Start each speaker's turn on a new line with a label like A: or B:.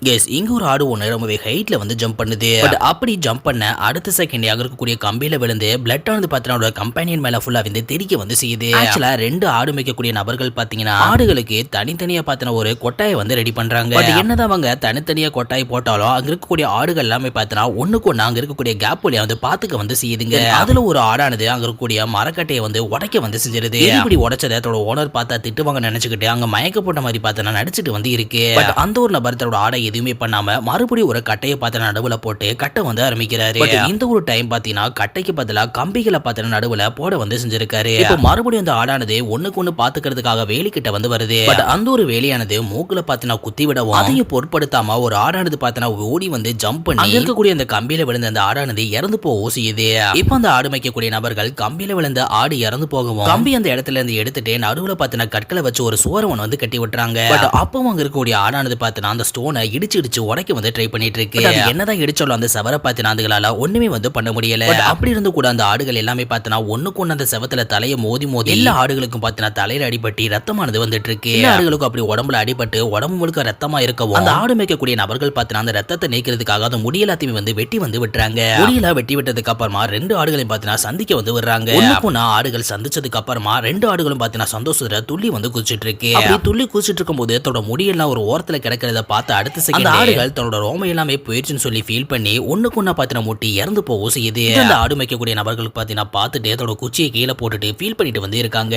A: S, இங்க ஒரு ஆடு ஒண்ணு ரொம்பவே ஹைட்ல வந்து ஜம்ப் பண்ணுது. பட் அப்படி ஜம்ப் பண்ண அடுத்த செகண்ட் அங்க இருக்கக்கூடிய கம்பியில விழுந்து பிளட் ஆனது பாத்தீங்கன்னா கம்பெனியன் மேல ஃபுல்லா வந்து தெறிக்க வந்து செய்யுது. ஆக்சுவலா ரெண்டு ஆடு மேய்க்கக்கூடிய நபர்கள் பாத்தீங்கன்னா ஆடுகளுக்கு தனித்தனியா பாத்தீங்கன்னா ஒரு கொட்டாயை வந்து ரெடி பண்றாங்க. பட் என்னதான் அவங்க தனித்தனியா கொட்டாய் போட்டாலும் அங்க இருக்கக்கூடிய ஆடுகள் எல்லாமே பாத்தீங்கன்னா ஒண்ணுக்கு ஒண்ணு அங்க இருக்கக்கூடிய கேப் வழியா வந்து பாத்துக்க வந்து செய்யுதுங்க. அதுல ஒரு ஆடானது அங்க இருக்கக்கூடிய மரக்கட்டையை வந்து உடைக்க வந்து செஞ்சிருது. இப்படி உடைச்சதை அதோட ஓனர் பார்த்தா திட்டுவாங்க நினைச்சுக்கிட்டு அங்க மயக்க போட்ட மாதிரி பார்த்தா நடிச்சிட்டு வந்து இருக்கு. பட் அந்த ஒரு நபர் தன்னோட ஆடை எதுவுமே பண்ணாம மறுபடியும் ஒரு கட்டையை பார்த்து நடுவுல போட்டு கட்டை வந்து ஆரம்பிக்கிறாரு. இந்த ஒரு டைம் பாத்தீங்கன்னா கட்டைக்கு பதிலா கம்பிகளை பார்த்து நடுவுல போட வந்து செஞ்சிருக்காரு. இப்போ மறுபடியும் அந்த ஆடானது ஒண்ணுக்கு ஒண்ணு பாத்துக்கிறதுக்காக வேலிக்கிட்ட வந்து வருது. பட் அந்த ஒரு வேலியானது மூக்குல பாத்தீங்கன்னா குத்தி விடவும் அதையும் பொருட்படுத்தாம ஒரு ஆடானது பாத்தீங்கன்னா ஓடி வந்து ஜம்ப் பண்ணி அங்க இருக்கக்கூடிய அந்த கம்பியில விழுந்த அந்த ஆடானது இறந்து போக செய்யுது. இப்போ அந்த ஆடு மேய்க்கக்கூடிய நபர்கள் கம்பியில விழுந்த ஆடு இறந்து போகவும் கம்பி அந்த இடத்துல இருந்து எடுத்துட்டு நடுவுல பாத்தீங்கன்னா கற்களை வச்சு ஒரு சுவரவன் வந்து கட்டி விட்டுறாங்க. பட் அப்பவும் அங்க இருக்கக்கூடிய ஆடானது பாத்தீங்கன்னா அந்த ஸ்டோனை இடிச்சு உடைக்க வந்து ட்ரை பண்ணிட்டு இருக்கு. என்னதான் இடிச்சாலும் அந்த செவரை பாத்தீங்கன்னா அதுகளால ஒண்ணுமே வந்து பண்ண முடியல. அப்படி இருந்து கூட அந்த ஆடுகள் எல்லாமே பாத்தீங்கன்னா ஒண்ணுக்கு ஒண்ணு அந்த செவத்துல தலையை மோதி எல்லா ஆடுகளுக்கும் பாத்தீங்கன்னா தலையில அடிபட்டு ரத்தமானது வந்துட்டு இருக்கு. எல்லா ஆடுகளுக்கும் அப்படி உடம்புல அடிபட்டு உடம்பு முழுக்க ரத்தமா இருக்கவும் அந்த ஆடு மேய்க்கக்கூடிய நபர்கள் பாத்தீங்கன்னா அந்த ரத்தத்தை நீக்கிறதுக்காக அந்த முடி எல்லாத்தையுமே வந்து வெட்டி வந்து விட்டுறாங்க. முடியல வெட்டி விட்டதுக்கு அப்புறமா ரெண்டு ஆடுகளையும் பாத்தீங்கன்னா சந்திக்க வந்து வர்றாங்க. ஒண்ணுக்கு ஆடுகள் சந்திச்சதுக்கு அப்புறமா ரெண்டு ஆடுகளும் பாத்தீங்கன்னா சந்தோஷத்துல துள்ளி வந்து குதிச்சிட்டு இருக்கு. அப்படி துள்ளி குதிச்சிட்டு இருக்கும்போது தன்னோட முடியெல்லாம் ஒரு ஓரத்துல கிடக்கிறத பார்த்து அடுத்த செகண்ட் ஆடுகள் தன்னோட ரோமம் எல்லாமே போயிடுச்சுன்னு சொல்லி ஃபீல் பண்ணி ஒண்ணுக்கு ஒண்ணா பாத்தீங்கன்னா முட்டி இறந்து போக செய்யுது. அந்த ஆடு மேய்க்கக்கூடிய நபர்களுக்கு பாத்தீங்கன்னா பார்த்துட்டு அதோட குச்சியை கீழே போட்டுட்டு ஃபீல் பண்ணிட்டு வந்து இருக்காங்க.